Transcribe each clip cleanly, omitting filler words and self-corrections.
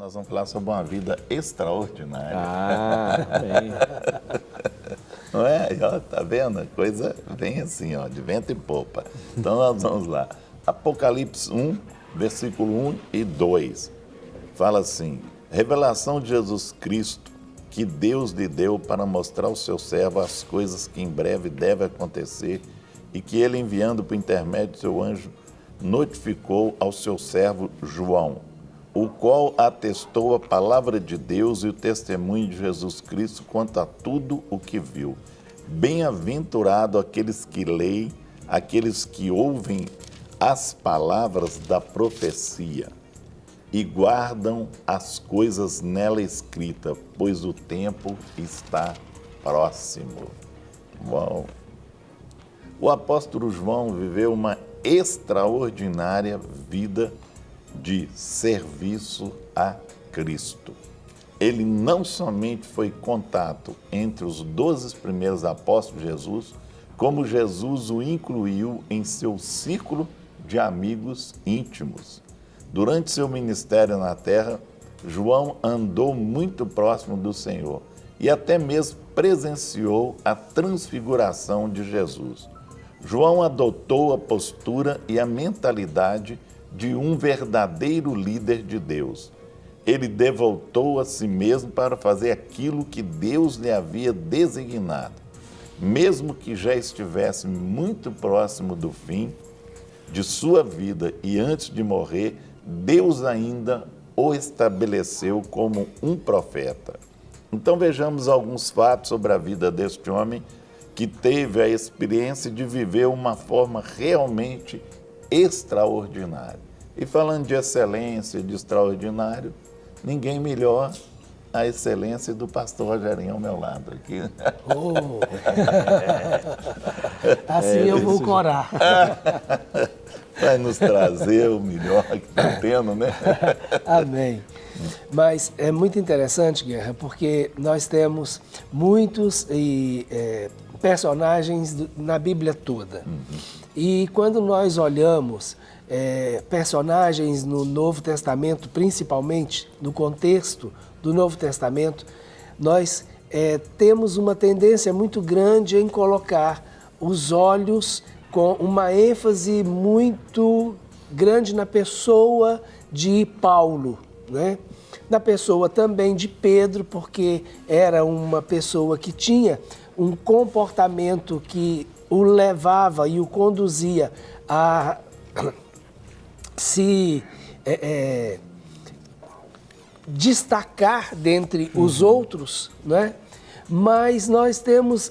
Nós vamos falar sobre uma vida extraordinária. Bem. Não é? Ó, tá vendo? A coisa vem assim, ó, de vento e popa. Então nós vamos lá. Apocalipse 1, versículo 1 e 2. Fala assim: revelação de Jesus Cristo, que Deus lhe deu para mostrar ao seu servo as coisas que em breve devem acontecer e que ele, enviando por intermédio do seu anjo, notificou ao seu servo João, o qual atestou a palavra de Deus e o testemunho de Jesus Cristo quanto a tudo o que viu. Bem-aventurado aqueles que leem, aqueles que ouvem as palavras da profecia e guardam as coisas nela escritas, pois o tempo está próximo. Bom, o apóstolo João viveu uma extraordinária vida de serviço a Cristo. Ele não somente foi contato entre os 12 primeiros apóstolos de Jesus, como Jesus o incluiu em seu círculo de amigos íntimos. Durante seu ministério na terra, João andou muito próximo do Senhor e até mesmo presenciou a transfiguração de Jesus. João adotou a postura e a mentalidade de um verdadeiro líder de Deus. Ele devotou a si mesmo para fazer aquilo que Deus lhe havia designado. Mesmo que já estivesse muito próximo do fim de sua vida e antes de morrer, Deus ainda o estabeleceu como um profeta. Então vejamos alguns fatos sobre a vida deste homem que teve a experiência de viver uma forma realmente extraordinária. E falando de excelência, de extraordinário, ninguém melhor a excelência do pastor Rogerinho ao meu lado aqui. Oh. Assim eu vou corar. Vai nos trazer o melhor que está tendo, né? Amém. Mas é muito interessante, Guerra, porque nós temos muitos personagens na Bíblia toda. E quando nós olhamos personagens no Novo Testamento, principalmente no contexto do Novo Testamento, nós temos uma tendência muito grande em colocar os olhos com uma ênfase muito grande na pessoa de Paulo, né? Na pessoa também de Pedro, porque era uma pessoa que tinha um comportamento que o levava e o conduzia a se destacar dentre os outros, né? Mas nós temos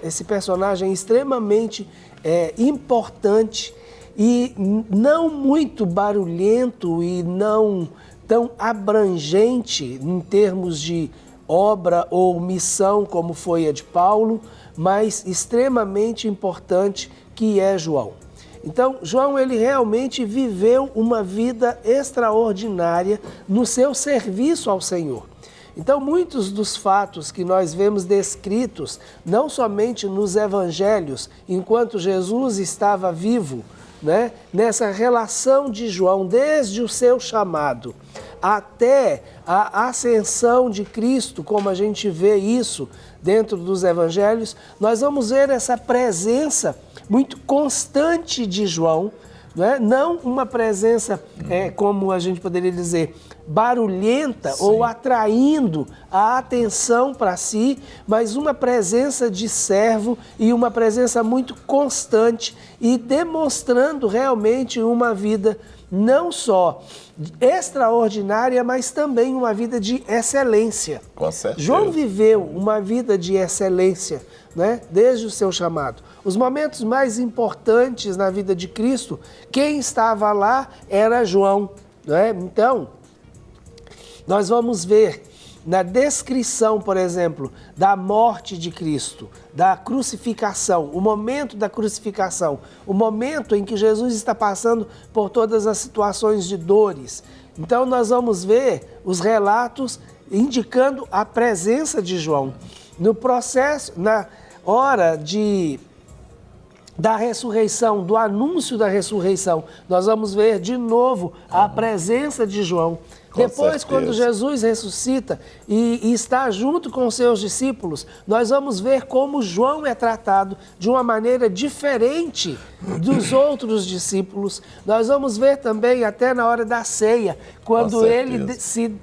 esse personagem extremamente importante e não muito barulhento e não tão abrangente em termos de obra ou missão como foi a de Paulo, mas extremamente importante, que é João. Então, João, ele realmente viveu uma vida extraordinária no seu serviço ao Senhor. Então, muitos dos fatos que nós vemos descritos, não somente nos evangelhos, enquanto Jesus estava vivo, né, nessa relação de João, desde o seu chamado até a ascensão de Cristo, como a gente vê isso dentro dos evangelhos, nós vamos ver essa presença muito constante de João, né? Não uma presença, como a gente poderia dizer, barulhenta, sim, ou atraindo a atenção para si, mas uma presença de servo e uma presença muito constante e demonstrando realmente uma vida não só extraordinária, mas também uma vida de excelência. Com certeza. João viveu uma vida de excelência, né, desde o seu chamado. Os momentos mais importantes na vida de Cristo, quem estava lá era João, né? Então, nós vamos ver na descrição, por exemplo, da morte de Cristo, da crucificação, o momento da crucificação, o momento em que Jesus está passando por todas as situações de dores. Então, nós vamos ver os relatos indicando a presença de João. No processo, na hora da ressurreição, do anúncio da ressurreição, nós vamos ver de novo a presença de João. Depois, certeza. quando Jesus ressuscita e está junto com os seus discípulos, nós vamos ver como João é tratado de uma maneira diferente dos outros discípulos. Nós vamos ver também até na hora da ceia, quando ele se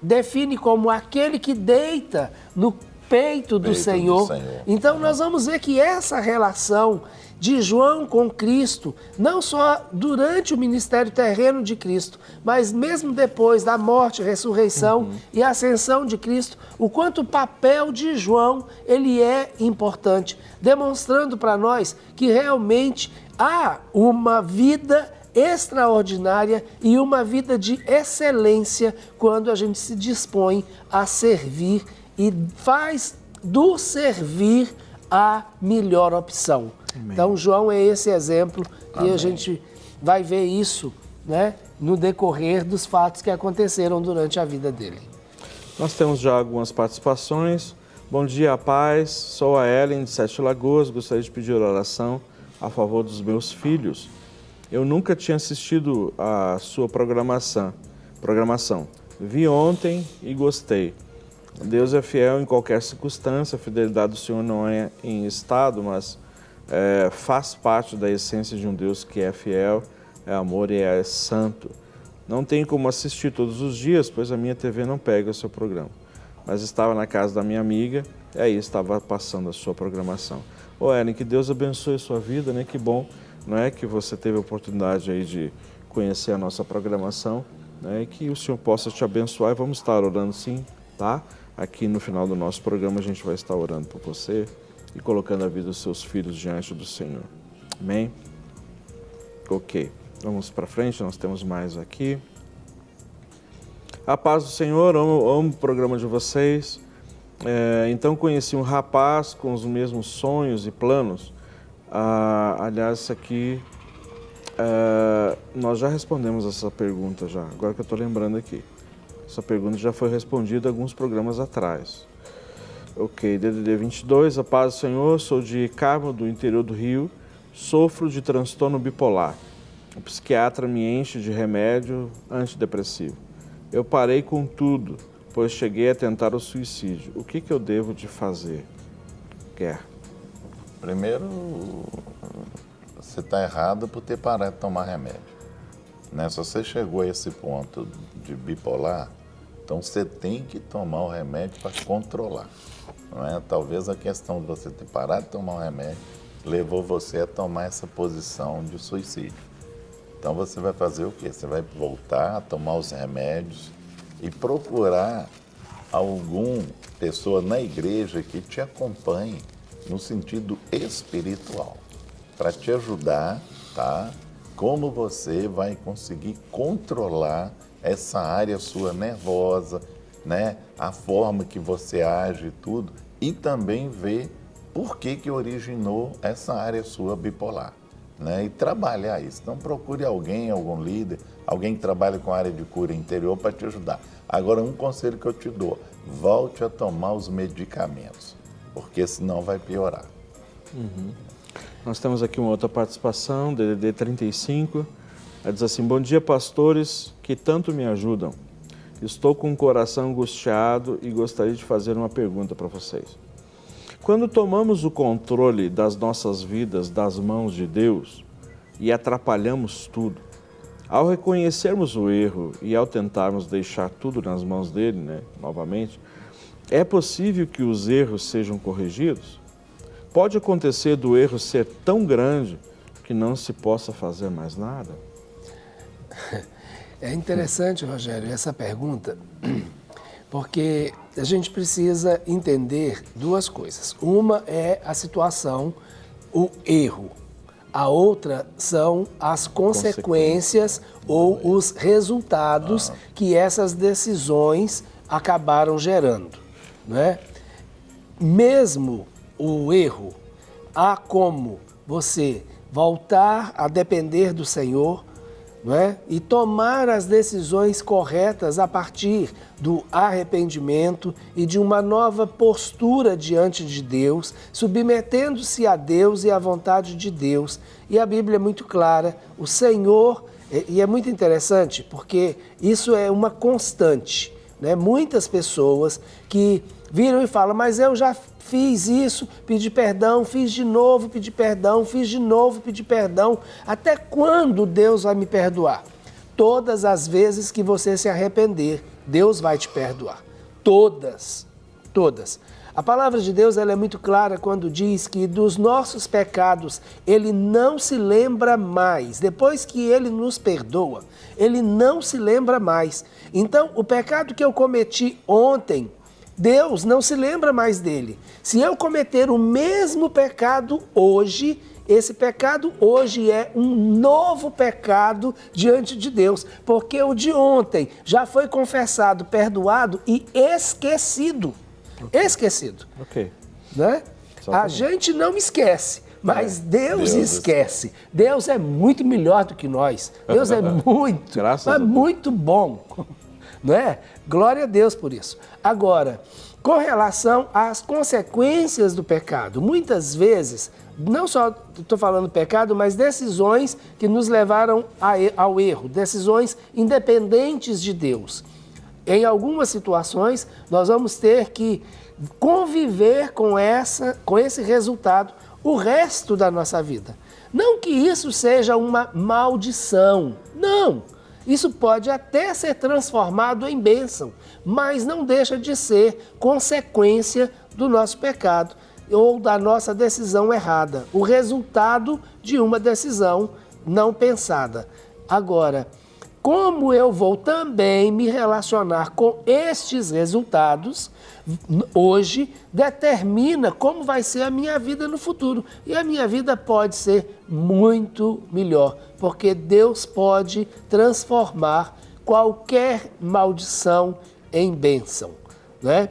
define como aquele que deita no peito do Senhor. Então nós vamos ver que essa relação de João com Cristo, não só durante o ministério terreno de Cristo, mas mesmo depois da morte, ressurreição e ascensão de Cristo, o quanto o papel de João ele é importante, demonstrando para nós que realmente há uma vida extraordinária e uma vida de excelência quando a gente se dispõe a servir e faz do servir a melhor opção. Amém. Então, João é esse exemplo e Amém. A gente vai ver isso, né, no decorrer dos fatos que aconteceram durante a vida dele. Nós temos já algumas participações. Bom dia, paz. Sou a Ellen de Sete Lagoas. Gostaria de pedir oração a favor dos meus filhos. Eu nunca tinha assistido a sua programação. Vi ontem e gostei. Deus é fiel em qualquer circunstância. A fidelidade do Senhor não é em estado, mas faz parte da essência de um Deus que é fiel, é amor e é santo. Não tenho como assistir todos os dias, pois a minha TV não pega o seu programa. Mas estava na casa da minha amiga e aí estava passando a sua programação. Ô Ellen, que Deus abençoe a sua vida, né? Que bom, não é, que você teve a oportunidade aí de conhecer a nossa programação, né? E que o Senhor possa te abençoar e vamos estar orando sim, tá? Aqui no final do nosso programa a gente vai estar orando por você e colocando a vida dos seus filhos diante do Senhor. Amém? Ok, vamos para frente, nós temos mais aqui. A paz do Senhor, amo o programa de vocês. Então conheci um rapaz com os mesmos sonhos e planos. Aliás, isso aqui, nós já respondemos essa pergunta já, agora que eu estou lembrando aqui. Essa pergunta já foi respondida alguns programas atrás. Ok, DDD 22, a paz do Senhor, sou de Carmo, do interior do Rio, sofro de transtorno bipolar. O psiquiatra me enche de remédio antidepressivo. Eu parei com tudo, pois cheguei a tentar o suicídio. O que eu devo de fazer? Primeiro, você está errado por ter parado de tomar remédio. Né? Se você chegou a esse ponto de bipolar, então você tem que tomar o remédio para controlar. Não é? Talvez a questão de você ter parado de tomar o remédio levou você a tomar essa posição de suicídio. Então você vai fazer o quê? Você vai voltar a tomar os remédios e procurar alguma pessoa na igreja que te acompanhe no sentido espiritual, para te ajudar, tá? Como você vai conseguir controlar essa área sua nervosa, né? A forma que você age e tudo, e também ver por que originou essa área sua bipolar, né? E trabalhar isso. Então procure alguém, algum líder, alguém que trabalhe com a área de cura interior para te ajudar. Agora, um conselho que eu te dou, volte a tomar os medicamentos, porque senão vai piorar. Nós temos aqui uma outra participação, DDD 35. Ela diz assim, bom dia, pastores, que tanto me ajudam. Estou com o coração angustiado e gostaria de fazer uma pergunta para vocês. Quando tomamos o controle das nossas vidas das mãos de Deus e atrapalhamos tudo, ao reconhecermos o erro e ao tentarmos deixar tudo nas mãos dele, né, novamente, é possível que os erros sejam corrigidos? Pode acontecer do erro ser tão grande que não se possa fazer mais nada? É interessante, Rogério, essa pergunta, porque a gente precisa entender duas coisas. Uma é a situação, o erro. A outra são as consequências ou os resultados que essas decisões acabaram gerando, não é? Mesmo o erro, há como você voltar a depender do Senhor, não é? E tomar as decisões corretas a partir do arrependimento e de uma nova postura diante de Deus, submetendo-se a Deus e à vontade de Deus. E a Bíblia é muito clara, o Senhor E é muito interessante porque isso é uma constante, né? Muitas pessoas que viram e falam, mas eu já fiz isso, pedi perdão, fiz de novo, pedi perdão, fiz de novo, pedi perdão. Até quando Deus vai me perdoar? Todas as vezes que você se arrepender, Deus vai te perdoar. Todas, todas. A palavra de Deus ela é muito clara quando diz que dos nossos pecados Ele não se lembra mais. Depois que Ele nos perdoa, Ele não se lembra mais. Então, o pecado que eu cometi ontem, Deus não se lembra mais dele. Se eu cometer o mesmo pecado hoje, esse pecado hoje é um novo pecado diante de Deus, porque o de ontem já foi confessado, perdoado e esquecido. Esquecido. Ok. Né? A Exatamente. gente não esquece, mas Deus esquece. Deus é muito melhor do que nós. Deus é muito, Graças a mas Deus. muito bom. Não é? Glória a Deus por isso. Agora, com relação às consequências do pecado, muitas vezes, não só estou falando pecado, mas decisões que nos levaram ao erro, decisões independentes de Deus. Em algumas situações, nós vamos ter que conviver com esse resultado o resto da nossa vida. Não que isso seja uma maldição, não. Isso pode até ser transformado em bênção, mas não deixa de ser consequência do nosso pecado ou da nossa decisão errada, o resultado de uma decisão não pensada. Agora, como eu vou também me relacionar com estes resultados, hoje determina como vai ser a minha vida no futuro. E a minha vida pode ser muito melhor, porque Deus pode transformar qualquer maldição em bênção, né?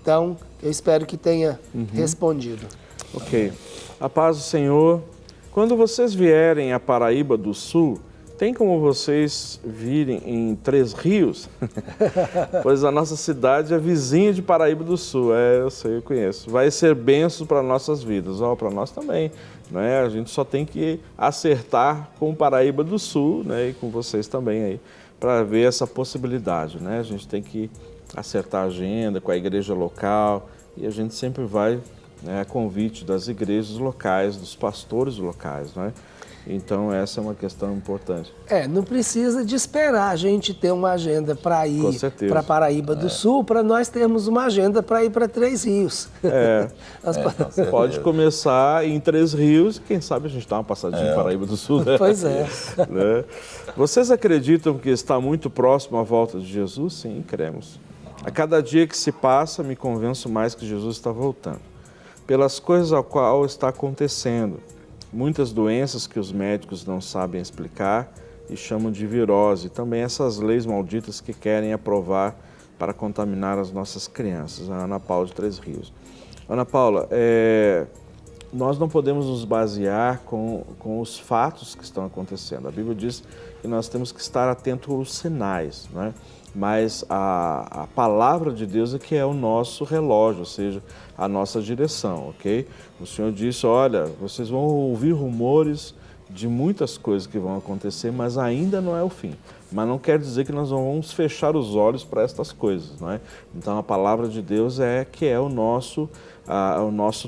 Então, eu espero que tenha respondido. Ok. A paz do Senhor. Quando vocês vierem a Paraíba do Sul, tem como vocês virem em Três Rios? Pois a nossa cidade é vizinha de Paraíba do Sul. Eu sei, eu conheço. Vai ser bênção para nossas vidas. Para nós também. Né? A gente só tem que acertar com Paraíba do Sul, né? E com vocês também aí, para ver essa possibilidade. Né? A gente tem que acertar a agenda com a igreja local e a gente sempre vai, né, a convite das igrejas locais, dos pastores locais, né? Então essa é uma questão importante. Não precisa de esperar a gente ter uma agenda para ir para Paraíba do Sul, para nós termos uma agenda para ir para Três Rios. Pode começar em Três Rios, quem sabe a gente dá uma passadinha em Paraíba do Sul, né? Pois é. Né? Vocês acreditam que está muito próximo a volta de Jesus? Sim, cremos. A cada dia que se passa, me convenço mais que Jesus está voltando. Pelas coisas ao qual está acontecendo. Muitas doenças que os médicos não sabem explicar e chamam de virose. Também essas leis malditas que querem aprovar para contaminar as nossas crianças. A Ana Paula de Três Rios. Ana Paula, nós não podemos nos basear com os fatos que estão acontecendo. A Bíblia diz que nós temos que estar atentos aos sinais, né? Mas a palavra de Deus é que é o nosso relógio, ou seja, a nossa direção, ok? O Senhor disse, olha, vocês vão ouvir rumores de muitas coisas que vão acontecer, mas ainda não é o fim. Mas não quer dizer que nós não vamos fechar os olhos para estas coisas, não é? Então a palavra de Deus é que é o nosso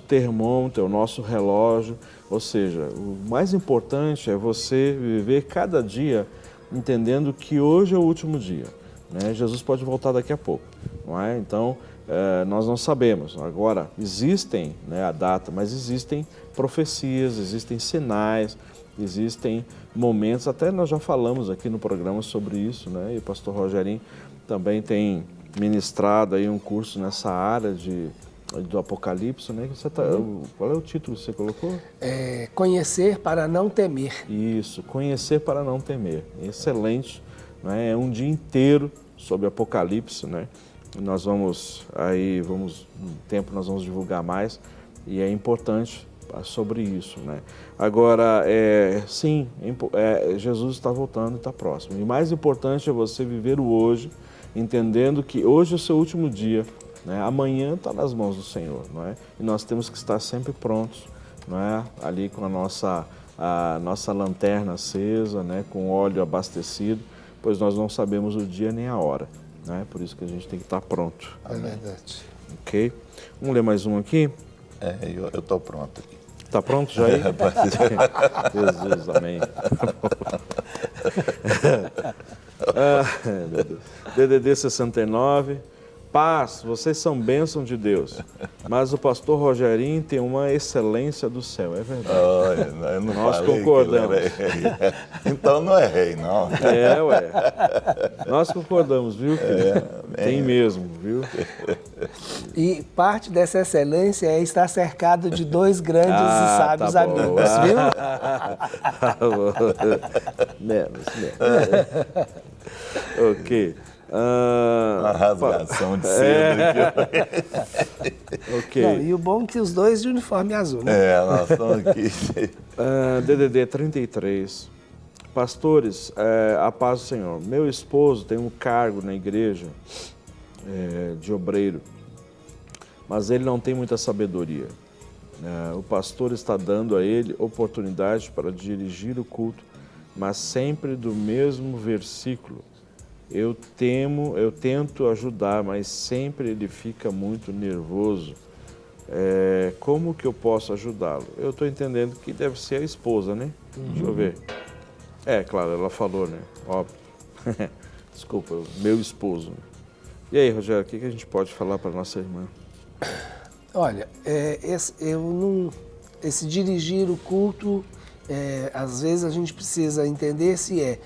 termômetro, é o nosso relógio, ou seja, o mais importante é você viver cada dia entendendo que hoje é o último dia. Jesus pode voltar daqui a pouco, não é? Então, nós não sabemos. Agora, existem, né, a data, mas existem profecias, existem sinais, existem momentos, até nós já falamos aqui no programa sobre isso, né? E o pastor Rogerinho também tem ministrado aí um curso nessa área do Apocalipse, né? Qual é o título que você colocou? Conhecer para não temer. Isso, conhecer para não temer. Excelente, né? É um dia inteiro sobre Apocalipse, né? Nós vamos, no tempo nós vamos divulgar mais e é importante sobre isso, né? Agora, sim, Jesus está voltando e está próximo. E mais importante é você viver o hoje, entendendo que hoje é o seu último dia, né? Amanhã está nas mãos do Senhor, não é? E nós temos que estar sempre prontos, não é? Ali com a nossa a nossa lanterna acesa, né, com óleo abastecido, pois nós não sabemos o dia nem a hora, né? Por isso que a gente tem que estar pronto. É verdade. Ok? Vamos ler mais um aqui? Eu estou pronto aqui. Tá pronto já aí? Jesus, amém. Meu Deus. DDD 69. Paz, vocês são bênção de Deus, mas o pastor Rogerinho tem uma excelência do céu, é verdade. Eu não Nós falei concordamos. que ele era rei. Então não é rei, não. Ué. Nós concordamos, viu, querido? Tem mesmo, viu? E parte dessa excelência é estar cercado de dois grandes e sábios tá bom. amigos, viu? Menos. Ok. Uma rasgação de seda aqui. Ok. Não, e o bom é que os dois de uniforme azul, né? Nós estamos aqui. DDD 33. Pastores, a paz do Senhor. Meu esposo tem um cargo na igreja de obreiro, mas ele não tem muita sabedoria. O pastor está dando a ele oportunidade para dirigir o culto, mas sempre do mesmo versículo. Eu tento ajudar, mas sempre ele fica muito nervoso. Como que eu posso ajudá-lo? Eu estou entendendo que deve ser a esposa, né? Deixa eu ver. Claro, ela falou, né? Óbvio. Desculpa, meu esposo. E aí, Rogério, o que a gente pode falar para nossa irmã? Olha, esse dirigir o culto, às vezes a gente precisa entender se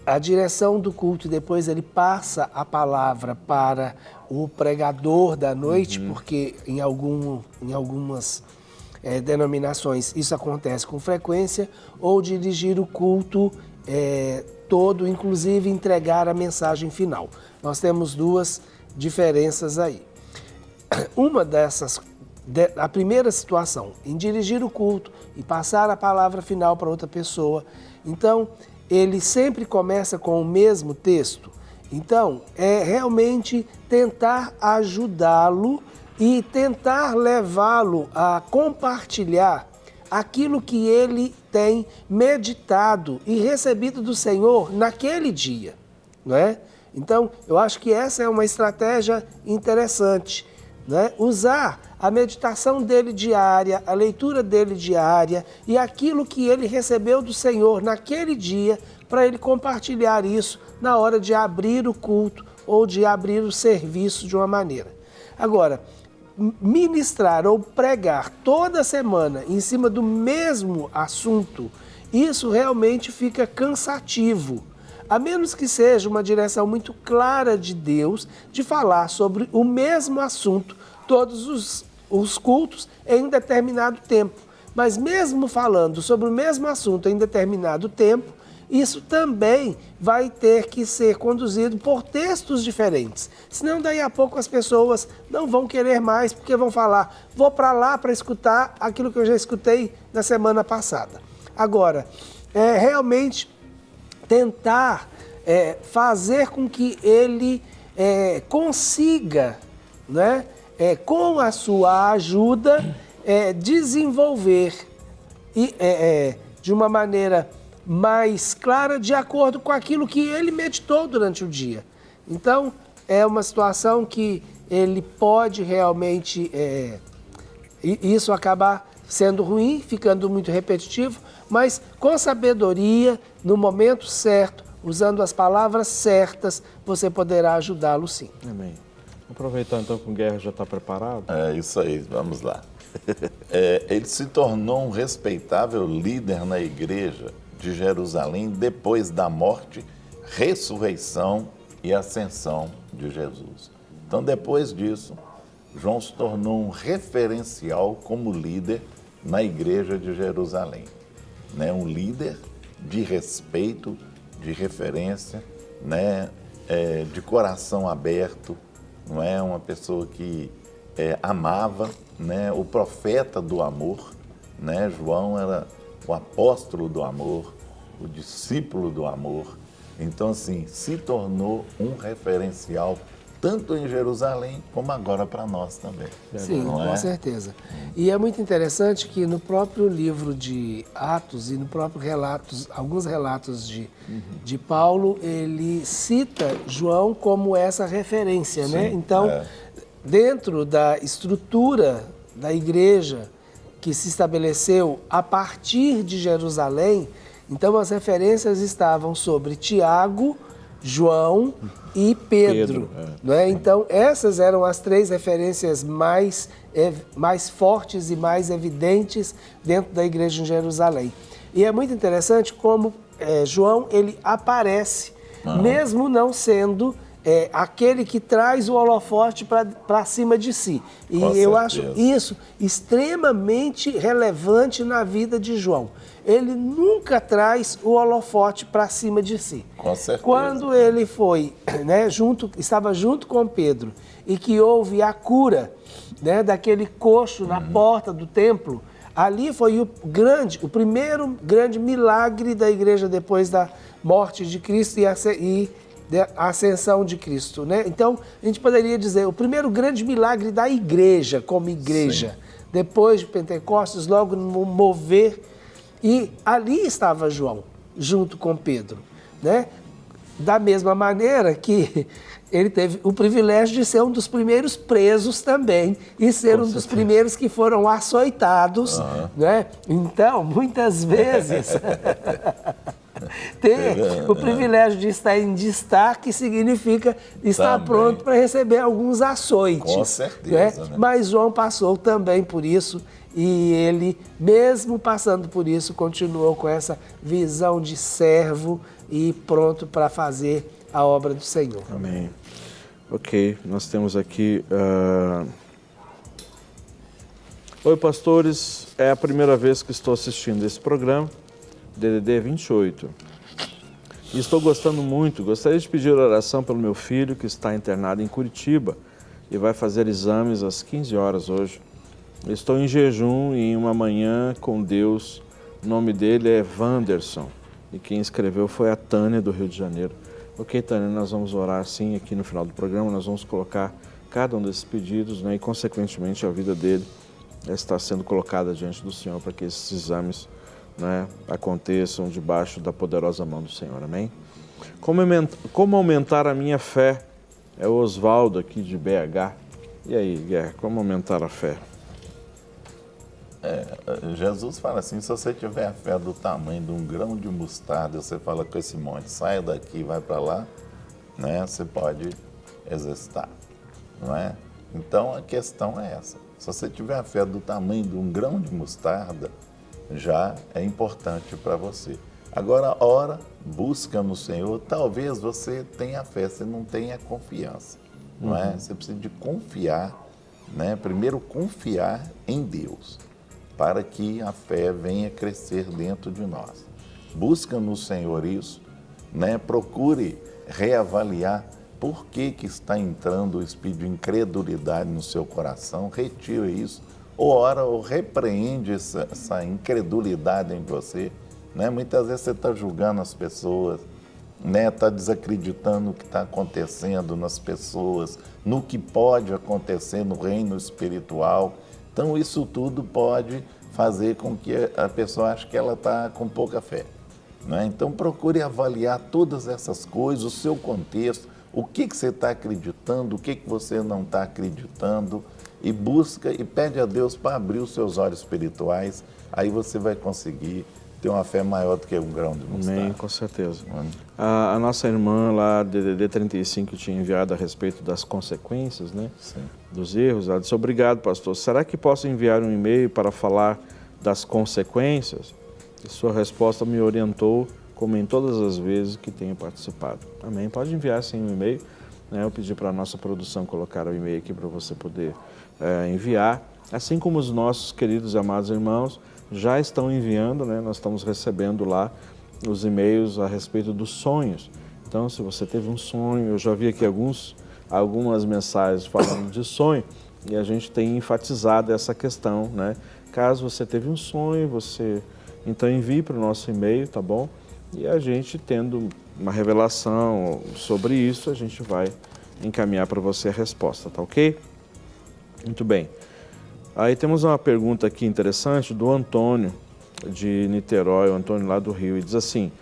a direção do culto e depois ele passa a palavra para o pregador da noite, porque em algumas denominações isso acontece com frequência, ou dirigir o culto todo, inclusive entregar a mensagem final. Nós temos duas diferenças aí. Uma dessas, a primeira situação, em dirigir o culto e passar a palavra final para outra pessoa, então ele sempre começa com o mesmo texto. Então, é realmente tentar ajudá-lo e tentar levá-lo a compartilhar aquilo que ele tem meditado e recebido do Senhor naquele dia, não é? Então, eu acho que essa é uma estratégia interessante, né? Usar a meditação dele diária, a leitura dele diária e aquilo que ele recebeu do Senhor naquele dia para ele compartilhar isso na hora de abrir o culto ou de abrir o serviço de uma maneira. Agora, ministrar ou pregar toda semana em cima do mesmo assunto, isso realmente fica cansativo. A menos que seja uma direção muito clara de Deus de falar sobre o mesmo assunto todos os cultos em determinado tempo. Mas mesmo falando sobre o mesmo assunto em determinado tempo, isso também vai ter que ser conduzido por textos diferentes. Senão, daí a pouco as pessoas não vão querer mais, porque vão falar, vou para lá para escutar aquilo que eu já escutei na semana passada. Agora, realmente tentar fazer com que ele consiga, né, com a sua ajuda, desenvolver de uma maneira mais clara, de acordo com aquilo que ele meditou durante o dia. Então, é uma situação que ele pode realmente, isso acabar sendo ruim, ficando muito repetitivo, mas com sabedoria, no momento certo, usando as palavras certas, você poderá ajudá-lo sim. Amém. Vamos aproveitar então que o Guerra já está preparado. É isso aí, vamos lá. Ele se tornou um respeitável líder na igreja de Jerusalém depois da morte, ressurreição e ascensão de Jesus. Então, depois disso, João se tornou um referencial como líder na igreja de Jerusalém. Né? Um líder de respeito, de referência, né? De coração aberto, não é? Uma pessoa que amava, né? O profeta do amor, né? João era o apóstolo do amor, o discípulo do amor. Então, assim, se tornou um referencial tanto em Jerusalém como agora para nós também. Sim, não com é? certeza. E é muito interessante que no próprio livro de Atos e no próprio alguns relatos de Paulo, ele cita João como essa referência, né? Então, dentro da estrutura da igreja que se estabeleceu a partir de Jerusalém, então as referências estavam sobre Tiago, João e Pedro. Não é? Então, essas eram as três referências mais fortes e mais evidentes dentro da igreja em Jerusalém. E é muito interessante como João ele aparece, mesmo não sendo aquele que traz o holofote para cima de si. E eu acho isso extremamente relevante na vida de João. Ele nunca traz o holofote para cima de si. Com certeza. Quando ele foi, né, estava junto com Pedro e que houve a cura, né, daquele coxo na porta do templo, ali foi o primeiro grande milagre da igreja depois da morte de Cristo e a ascensão de Cristo, né? Então, a gente poderia dizer, o primeiro grande milagre da igreja, como igreja, depois de Pentecostes, logo no mover, e ali estava João, junto com Pedro, né? Da mesma maneira que ele teve o privilégio de ser um dos primeiros presos também e ser um dos primeiros que foram açoitados, né? Então, muitas vezes... Ter o privilégio de estar em destaque significa estar pronto para receber alguns açoites. Com certeza. Né? Mas João passou também por isso e ele, mesmo passando por isso, continuou com essa visão de servo e pronto para fazer a obra do Senhor. Amém. Ok, nós temos aqui... Oi, pastores. É a primeira vez que estou assistindo esse programa. DDD 28. E estou gostando muito. Gostaria de pedir oração pelo meu filho que está internado em Curitiba e vai fazer exames às 15 horas hoje. Estou em jejum e em uma manhã com Deus. O nome dele é Wanderson e quem escreveu foi a Tânia do Rio de Janeiro. Ok, Tânia, nós vamos orar sim aqui no final do programa. Nós vamos colocar cada um desses pedidos, né, e consequentemente a vida dele está sendo colocada diante do Senhor para que esses exames, né, aconteçam debaixo da poderosa mão do Senhor, amém? Como aumentar a minha fé? É o Oswaldo aqui de BH. E aí, Guerra, como aumentar a fé? Jesus fala assim, se você tiver a fé do tamanho de um grão de mostarda, você fala com esse monte, saia daqui, vai para lá, né, você pode exercitar, não é? Então a questão é essa, se você tiver a fé do tamanho de um grão de mostarda, já é importante para você. Agora, ora, busca no Senhor, talvez você tenha fé, você não tenha confiança, não é? Você precisa de confiar, né? Primeiro confiar em Deus, para que a fé venha crescer dentro de nós. Busca no Senhor isso, né? Procure reavaliar por que está entrando o espírito de incredulidade no seu coração, retire isso, ou ora, ou repreende essa incredulidade em você, né? Muitas vezes você está julgando as pessoas, né? Está desacreditando o que está acontecendo nas pessoas, no que pode acontecer no reino espiritual. Então, isso tudo pode fazer com que a pessoa ache que ela está com pouca fé, né? Então, procure avaliar todas essas coisas, o seu contexto, o que você está acreditando, o que você não está acreditando, e busca e pede a Deus para abrir os seus olhos espirituais, aí você vai conseguir ter uma fé maior do que um grão de mostarda. Amém, com certeza. A nossa irmã lá, DDD 35, tinha enviado a respeito das consequências, né? Sim. Dos erros. Ela disse, obrigado, pastor. Será que posso enviar um e-mail para falar das consequências? E sua resposta me orientou, como em todas as vezes que tenho participado. Amém. Pode enviar sim um e-mail, né? Eu pedi para a nossa produção colocar o e-mail aqui para você poder enviar. Assim como os nossos queridos e amados irmãos já estão enviando, né? Nós estamos recebendo lá os e-mails a respeito dos sonhos. Então, se você teve um sonho, eu já vi aqui algumas mensagens falando de sonho e a gente tem enfatizado essa questão, né? Caso você teve um sonho, você então envie para o nosso e-mail, tá bom? E a gente, tendo uma revelação sobre isso, a gente vai encaminhar para você a resposta, tá ok? Muito bem. Aí temos uma pergunta aqui interessante do Antônio, de Niterói, o Antônio lá do Rio, e diz assim,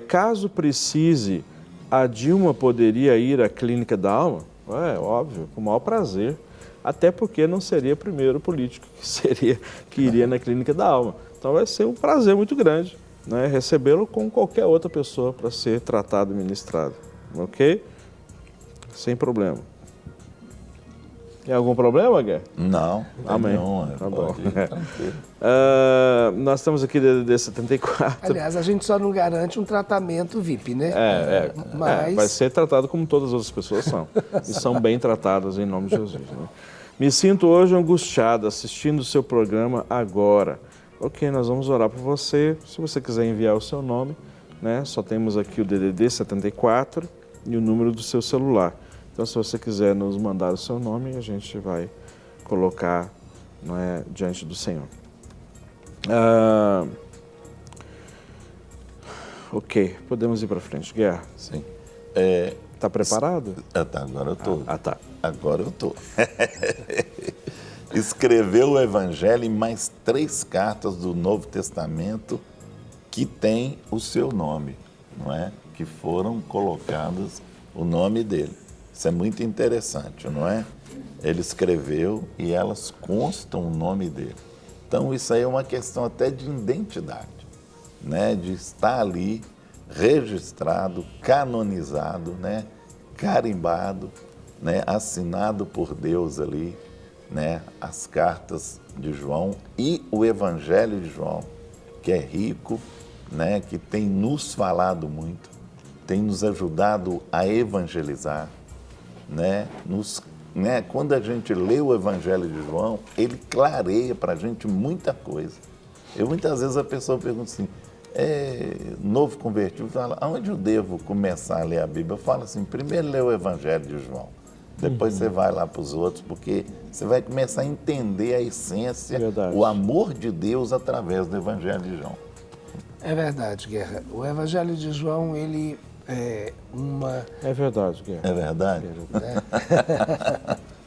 caso precise, a Dilma poderia ir à Clínica da Alma? Óbvio, com o maior prazer, até porque não seria o primeiro político que iria na Clínica da Alma. Então vai ser um prazer muito grande, né, recebê-lo com qualquer outra pessoa para ser tratado e ministrado, ok? Sem problema. Tem algum problema, Guerra? Não, amém. Tá bom. Nós estamos aqui DDD 74. Aliás, a gente só não garante um tratamento VIP, né? Mas... vai ser tratado como todas as outras pessoas são. E são bem tratadas em nome de Jesus. Né? Me sinto hoje angustiado assistindo o seu programa agora. Ok, nós vamos orar por você. Se você quiser enviar o seu nome, né? Só temos aqui o DDD 74 e o número do seu celular. Então, se você quiser nos mandar o seu nome, a gente vai colocar, não é, diante do Senhor. Ok, podemos ir para frente. Guerra. Sim. Está preparado? Tá, agora eu estou. Tá. Agora eu estou. Escreveu o Evangelho em mais 3 cartas do Novo Testamento que tem o seu nome, não é? Que foram colocadas o nome dele. Isso é muito interessante, não é? Ele escreveu e elas constam o nome dele. Então, isso aí é uma questão até de identidade, né? De estar ali registrado, canonizado, né? Carimbado, né? Assinado por Deus ali, né? As cartas de João e o Evangelho de João, que é rico, né? Que tem nos falado muito, tem nos ajudado a evangelizar, né? Quando a gente lê o Evangelho de João, ele clareia para a gente muita coisa. Muitas vezes a pessoa pergunta assim, novo convertido, fala, aonde eu devo começar a ler a Bíblia? Eu falo assim, primeiro lê o Evangelho de João, depois você vai lá para os outros, porque você vai começar a entender a essência, o amor de Deus através do Evangelho de João. É verdade, Guerra. O Evangelho de João, ele É verdade, Guerra. É verdade?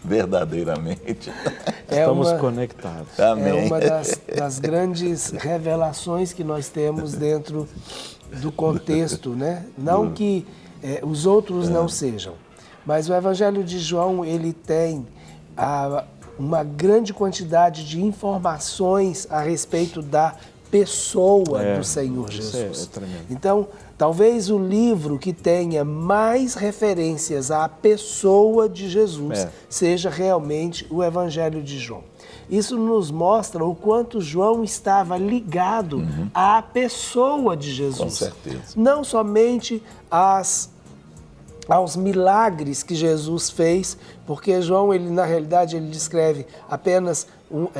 Verdadeiramente. Estamos conectados. Amém. É uma das grandes revelações que nós temos dentro do contexto, né? Não que os outros não sejam, mas o Evangelho de João, ele tem uma grande quantidade de informações a respeito da pessoa do Senhor Jesus. Então, talvez o livro que tenha mais referências à pessoa de Jesus seja realmente o Evangelho de João. Isso nos mostra o quanto João estava ligado à pessoa de Jesus. Com certeza. Não somente aos milagres que Jesus fez, porque João, na realidade, ele descreve apenas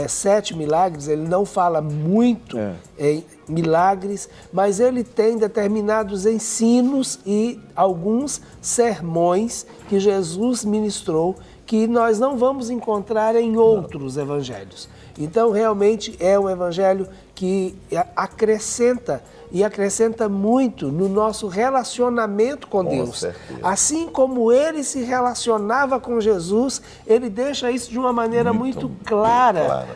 7 milagres, ele não fala muito em milagres, mas ele tem determinados ensinos e alguns sermões que Jesus ministrou que nós não vamos encontrar em outros evangelhos. Então, realmente, é um evangelho que acrescenta e acrescenta muito no nosso relacionamento com Deus. Certeza. Assim como ele se relacionava com Jesus, ele deixa isso de uma maneira muito clara,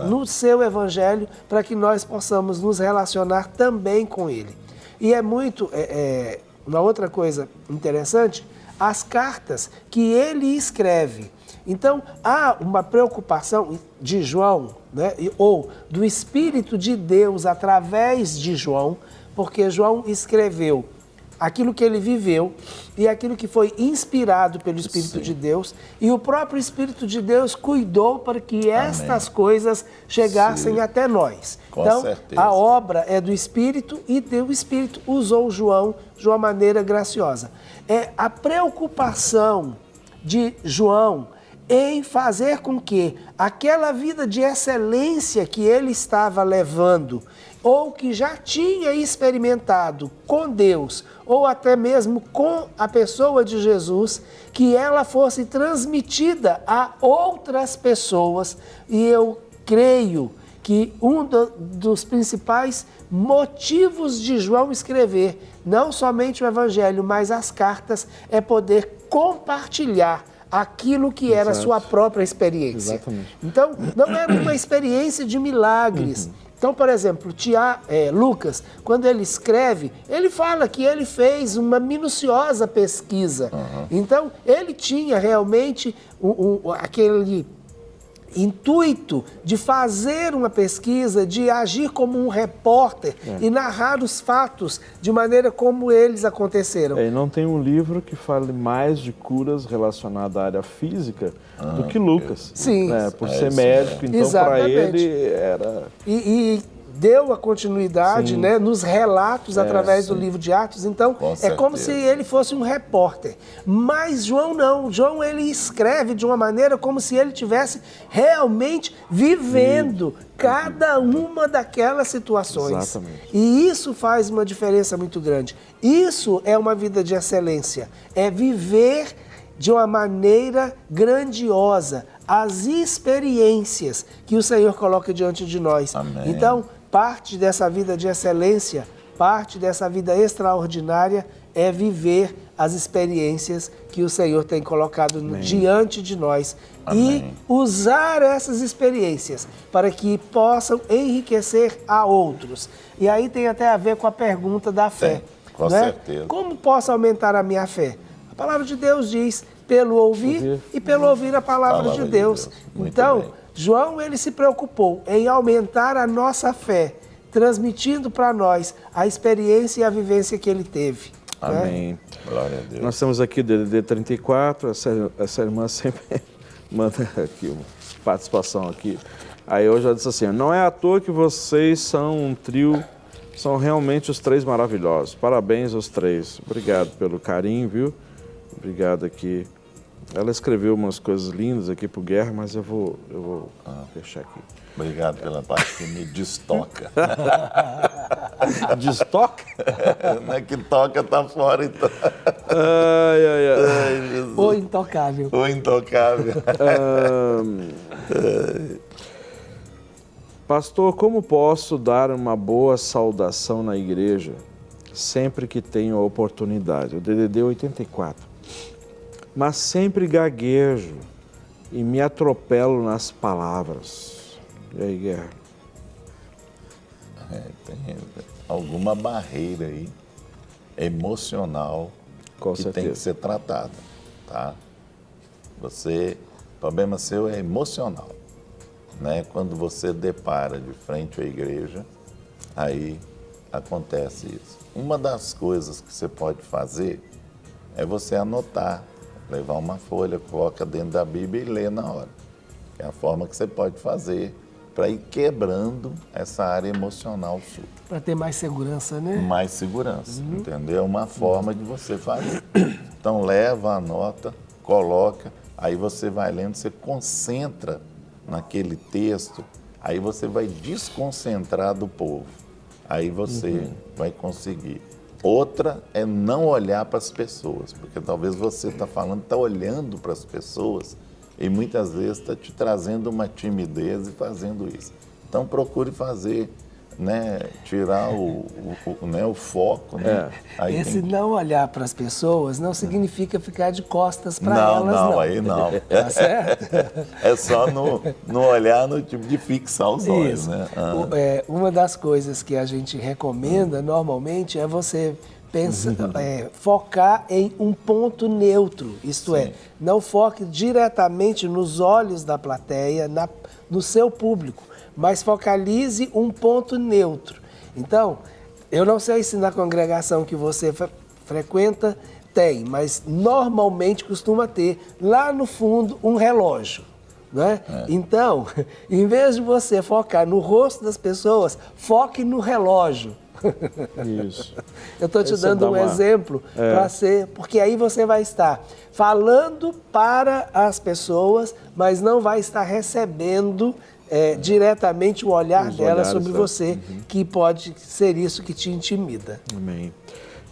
no seu evangelho, para que nós possamos nos relacionar também com ele. E é muito, uma outra coisa interessante, as cartas que ele escreve. Então, há uma preocupação de João, né, ou do Espírito de Deus através de João, porque João escreveu aquilo que ele viveu e aquilo que foi inspirado pelo Espírito de Deus, e o próprio Espírito de Deus cuidou para que estas coisas chegassem até nós. Então, a obra é do Espírito e o Espírito usou João de uma maneira graciosa. É a preocupação de João em fazer com que aquela vida de excelência que ele estava levando, ou que já tinha experimentado com Deus, ou até mesmo com a pessoa de Jesus, que ela fosse transmitida a outras pessoas. E eu creio que um dos principais motivos de João escrever, não somente o Evangelho, mas as cartas, é poder compartilhar aquilo que era a sua própria experiência. Exatamente. Então, não era uma experiência de milagres. Então, por exemplo, Lucas, quando ele escreve, ele fala que ele fez uma minuciosa pesquisa. Então, ele tinha realmente aquele intuito de fazer uma pesquisa, de agir como um repórter e narrar os fatos de maneira como eles aconteceram. E não tem um livro que fale mais de curas relacionadas à área física do que Lucas. Sim. Né? Por ser médico, então para ele era... E deu a continuidade, né, nos relatos através do livro de Atos. Então, é como se ele fosse um repórter. Mas João não. João, ele escreve de uma maneira como se ele estivesse realmente vivendo cada uma daquelas situações. Exatamente. E isso faz uma diferença muito grande. Isso é uma vida de excelência. É viver de uma maneira grandiosa as experiências que o Senhor coloca diante de nós. Amém. Então, parte dessa vida de excelência, parte dessa vida extraordinária é viver as experiências que o Senhor tem colocado diante de nós. Amém. E usar essas experiências para que possam enriquecer a outros. E aí tem até a ver com a pergunta da fé. Com né? certeza. Como posso aumentar a minha fé? A palavra de Deus diz, pelo ouvir e pelo ouvir a palavra de Deus. Muito Então, bem. João, ele se preocupou em aumentar a nossa fé, transmitindo para nós a experiência e a vivência que ele teve. né? Amém. Glória a Deus. Nós temos aqui DDD 34, essa irmã sempre manda aqui uma participação aqui. Aí hoje ela disse assim, não é à toa que vocês são um trio, são realmente os três maravilhosos. Parabéns aos três. Obrigado pelo carinho, viu? Obrigado aqui. Ela escreveu umas coisas lindas aqui pro Guerra, mas eu vou fechar aqui. Obrigado pela parte que me destoca. Destoca? Não é que toca, tá fora, então. Ai, Jesus. O intocável. O intocável. Pastor, como posso dar uma boa saudação na igreja sempre que tenho a oportunidade? O DDD 84. Mas sempre gaguejo e me atropelo nas palavras. E aí, Guerra? Tem alguma barreira aí emocional Com que certeza. tem que ser tratada, tá? O problema seu é emocional, né? Quando você depara de frente à igreja, aí acontece isso. Uma das coisas que você pode fazer é você anotar, levar uma folha, coloca dentro da Bíblia e lê na hora. É a forma que você pode fazer para ir quebrando essa área emocional sua. Para ter mais segurança, né? Mais segurança, entendeu? É uma forma de você fazer. Então, leva, anota, coloca, aí você vai lendo, você concentra naquele texto, aí você vai desconcentrar do povo. Aí você vai conseguir. Outra é não olhar para as pessoas, porque talvez você está olhando para as pessoas e muitas vezes está te trazendo uma timidez e fazendo isso. Então procure fazer, né, tirar o foco. Né? Aí Esse tem... não olhar para as pessoas não significa ficar de costas para elas, não. Não, aí não. Tá certo? É só no olhar, no tipo de fixar os olhos. Isso. Né? Uma das coisas que a gente recomenda normalmente é você focar em um ponto neutro, isto é, não foque diretamente nos olhos da plateia, no seu público, mas focalize um ponto neutro. Então, eu não sei se na congregação que você frequenta tem, mas normalmente costuma ter lá no fundo um relógio. Né? Então, em vez de você focar no rosto das pessoas, foque no relógio. Isso. Eu estou te dando um exemplo para ser, porque aí você vai estar falando para as pessoas, mas não vai estar recebendo diretamente o olhar delas sobre você, que pode ser isso que te intimida. Amém.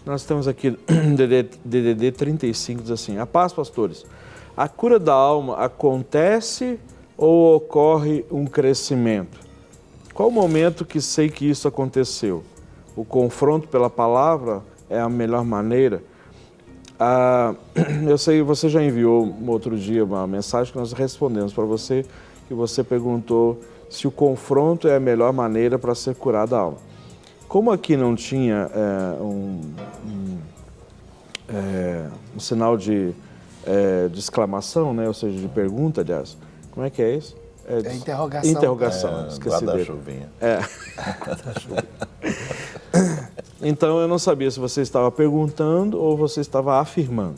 Nós temos aqui DDD 35, diz assim, a paz, pastores. A cura da alma acontece ou ocorre um crescimento? Qual o momento que sei que isso aconteceu? O confronto pela palavra é a melhor maneira? Eu sei, você já enviou outro dia uma mensagem que nós respondemos para você, que você perguntou se o confronto é a melhor maneira para ser curada a alma. Como aqui não tinha um sinal de exclamação, né? Ou seja, de pergunta, aliás, como é que é isso? É interrogação. Interrogação, esqueci dele. Guarda-chuvinha. Então, eu não sabia se você estava perguntando ou você estava afirmando,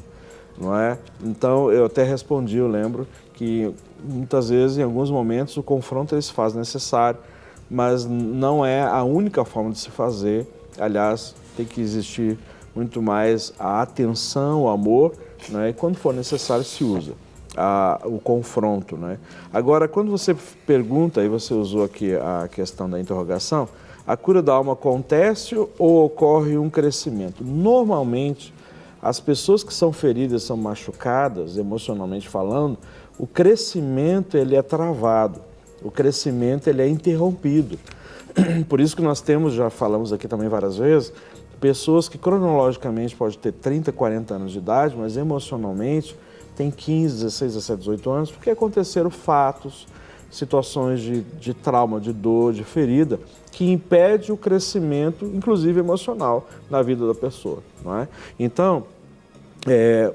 não é? Então, eu até respondi, eu lembro, que muitas vezes, em alguns momentos, o confronto ele se faz necessário, mas não é a única forma de se fazer. Aliás, tem que existir muito mais a atenção, o amor, né? E quando for necessário, se usa o confronto, né? Agora, quando você pergunta, e você usou aqui a questão da interrogação, a cura da alma acontece ou ocorre um crescimento? Normalmente, as pessoas que são feridas, são machucadas, emocionalmente falando, o crescimento ele é travado, o crescimento ele é interrompido. Por isso que nós temos, já falamos aqui também várias vezes, pessoas que cronologicamente podem ter 30, 40 anos de idade, mas emocionalmente tem 15, 16, 17, 18 anos, porque aconteceram fatos, situações de trauma, de dor, de ferida, que impede o crescimento, inclusive emocional, na vida da pessoa, não é? Então,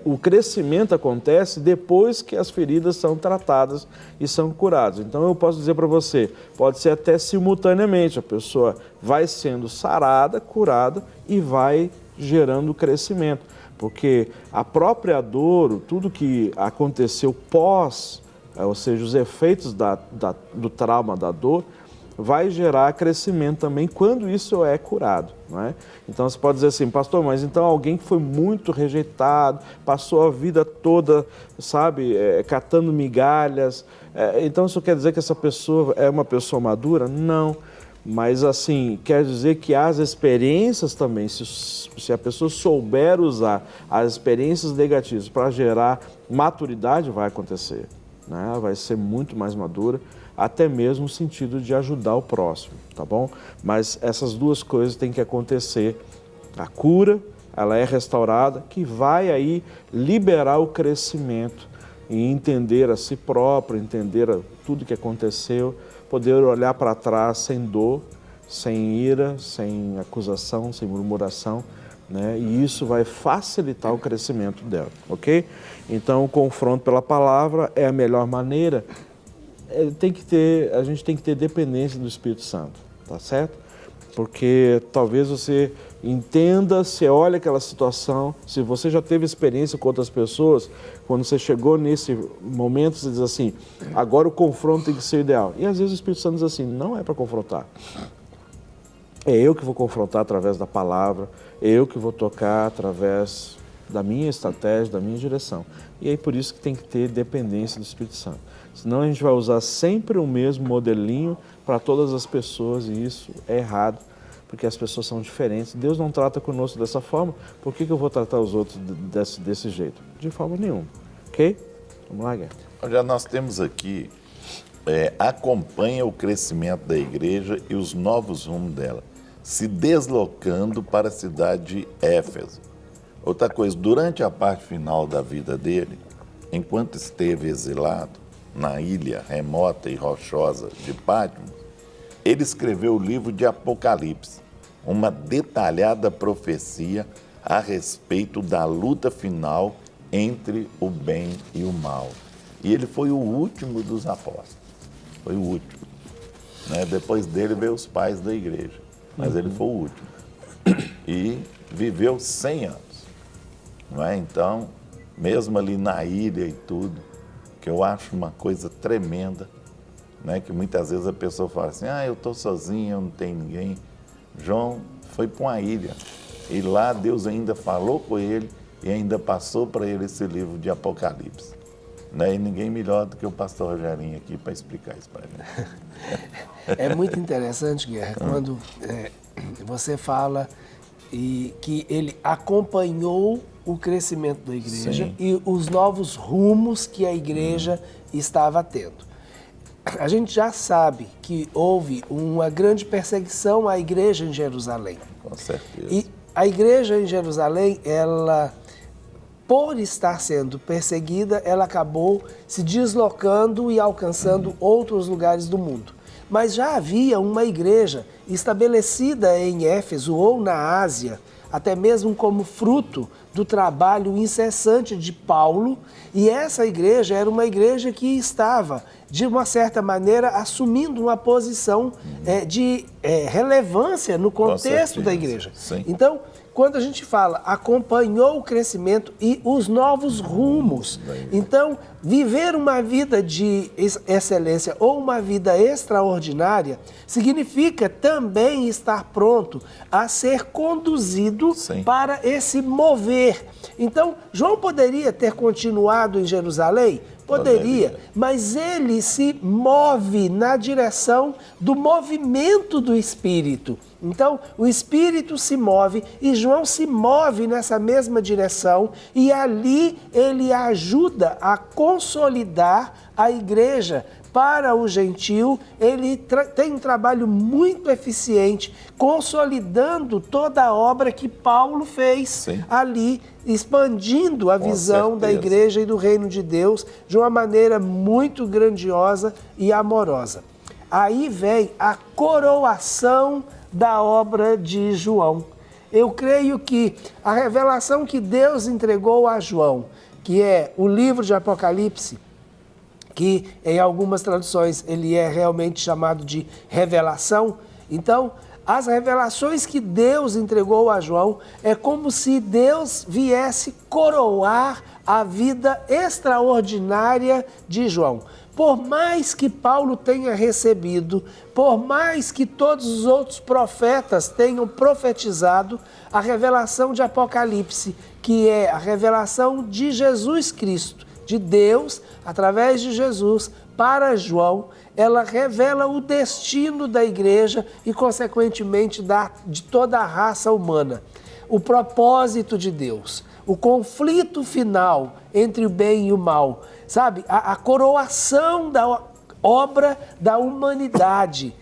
o crescimento acontece depois que as feridas são tratadas e são curadas. Então, eu posso dizer para você, pode ser até simultaneamente, a pessoa vai sendo sarada, curada e vai gerando crescimento, porque a própria dor, tudo que aconteceu pós, ou seja, os efeitos do trauma, da dor, vai gerar crescimento também quando isso é curado, não é? Então você pode dizer assim, pastor, mas então alguém que foi muito rejeitado, passou a vida toda, sabe, catando migalhas, então isso quer dizer que essa pessoa é uma pessoa madura? Não, mas assim, quer dizer que as experiências também, se a pessoa souber usar as experiências negativas para gerar maturidade, vai acontecer, né? Ela vai ser muito mais madura, até mesmo no sentido de ajudar o próximo, tá bom? Mas essas duas coisas têm que acontecer. A cura, ela é restaurada, que vai aí liberar o crescimento e entender a si próprio, entender tudo que aconteceu, poder olhar para trás sem dor, sem ira, sem acusação, sem murmuração, né? E isso vai facilitar o crescimento dela, ok? Então, o confronto pela palavra é a melhor maneira. A gente tem que ter dependência do Espírito Santo, tá certo? Porque talvez você entenda, você olha aquela situação, se você já teve experiência com outras pessoas, quando você chegou nesse momento, você diz assim, agora o confronto tem que ser ideal. E às vezes o Espírito Santo diz assim, não é para confrontar. É eu que vou confrontar através da palavra, é eu que vou tocar através da minha estratégia, da minha direção. E aí por isso que tem que ter dependência do Espírito Santo. Senão a gente vai usar sempre o mesmo modelinho para todas as pessoas e isso é errado, porque as pessoas são diferentes. Deus não trata conosco dessa forma, por que eu vou tratar os outros desse jeito? De forma nenhuma, ok? Vamos lá, Gert. Já nós temos aqui, acompanha o crescimento da igreja e os novos rumos dela, se deslocando para a cidade de Éfeso. Outra coisa, durante a parte final da vida dele, enquanto esteve exilado, na ilha remota e rochosa de Patmos, ele escreveu o livro de Apocalipse, uma detalhada profecia a respeito da luta final entre o bem e o mal. E ele foi o último dos apóstolos, foi o último, né? Depois dele veio os pais da igreja, mas ele foi o último. E viveu 100 anos, não é? Então, mesmo ali na ilha e tudo, que eu acho uma coisa tremenda, né? Que muitas vezes a pessoa fala assim, eu estou sozinho, eu não tenho ninguém. João foi para uma ilha e lá Deus ainda falou com ele e ainda passou para ele esse livro de Apocalipse. Né? E ninguém melhor do que o pastor Rogerinho aqui para explicar isso para ele. É muito interessante, Guerra, quando você fala que ele acompanhou o crescimento da igreja. Sim. E os novos rumos que a igreja estava tendo. A gente já sabe que houve uma grande perseguição à igreja em Jerusalém. Com certeza. E a igreja em Jerusalém, ela por estar sendo perseguida, ela acabou se deslocando e alcançando outros lugares do mundo. Mas já havia uma igreja estabelecida em Éfeso ou na Ásia, até mesmo como fruto do trabalho incessante de Paulo, e essa igreja era uma igreja que estava, de uma certa maneira, assumindo uma posição de relevância no contexto da igreja. Sim. Então, quando a gente fala, acompanhou o crescimento e os novos rumos. Então, viver uma vida de excelência ou uma vida extraordinária significa também estar pronto a ser conduzido para esse mover. Então, João poderia ter continuado em Jerusalém? Poderia, mas ele se move na direção do movimento do Espírito. Então, o Espírito se move e João se move nessa mesma direção e ali ele ajuda a consolidar a igreja para o gentio. Ele tem um trabalho muito eficiente, consolidando toda a obra que Paulo fez ali, expandindo a visão da igreja e do reino de Deus de uma maneira muito grandiosa e amorosa. Aí vem a coroação da obra de João. Eu creio que a revelação que Deus entregou a João, que é o livro de Apocalipse, que em algumas traduções ele é realmente chamado de revelação. Então, as revelações que Deus entregou a João é como se Deus viesse coroar a vida extraordinária de João. Por mais que Paulo tenha recebido, por mais que todos os outros profetas tenham profetizado, a revelação de Apocalipse, que é a revelação de Jesus Cristo, de Deus, através de Jesus, para João, ela revela o destino da igreja e, consequentemente, de toda a raça humana. O propósito de Deus, o conflito final entre o bem e o mal, sabe? A coroação da obra da humanidade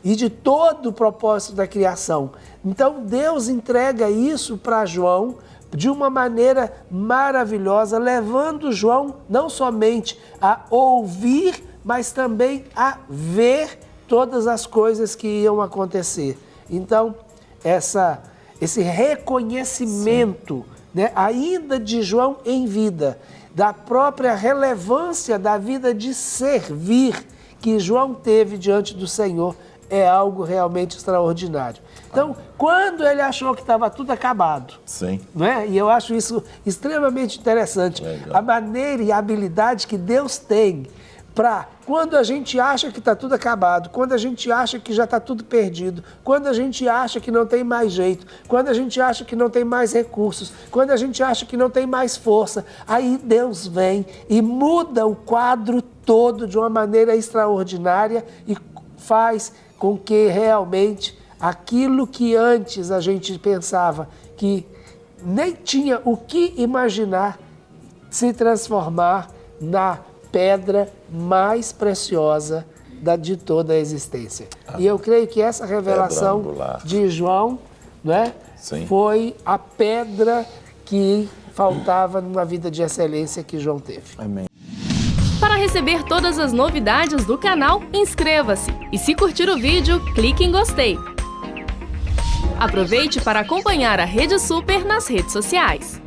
e de todo o propósito da criação. Então, Deus entrega isso para João de uma maneira maravilhosa, levando João não somente a ouvir, mas também a ver todas as coisas que iam acontecer. Então, esse reconhecimento, né, ainda de João em vida, da própria relevância da vida de servir que João teve diante do Senhor, é algo realmente extraordinário. Então, quando ele achou que estava tudo acabado, né? E eu acho isso extremamente interessante, a maneira e a habilidade que Deus tem para, quando a gente acha que está tudo acabado, quando a gente acha que já está tudo perdido, quando a gente acha que não tem mais jeito, quando a gente acha que não tem mais recursos, quando a gente acha que não tem mais força, aí Deus vem e muda o quadro todo de uma maneira extraordinária e faz com que realmente aquilo que antes a gente pensava que nem tinha o que imaginar se transformar na pedra mais preciosa de toda a existência. E eu creio que essa revelação de João, né, foi a pedra que faltava numa vida de excelência que João teve. Amém. Para receber todas as novidades do canal, inscreva-se e, se curtir o vídeo, clique em gostei. Aproveite para acompanhar a Rede Super nas redes sociais.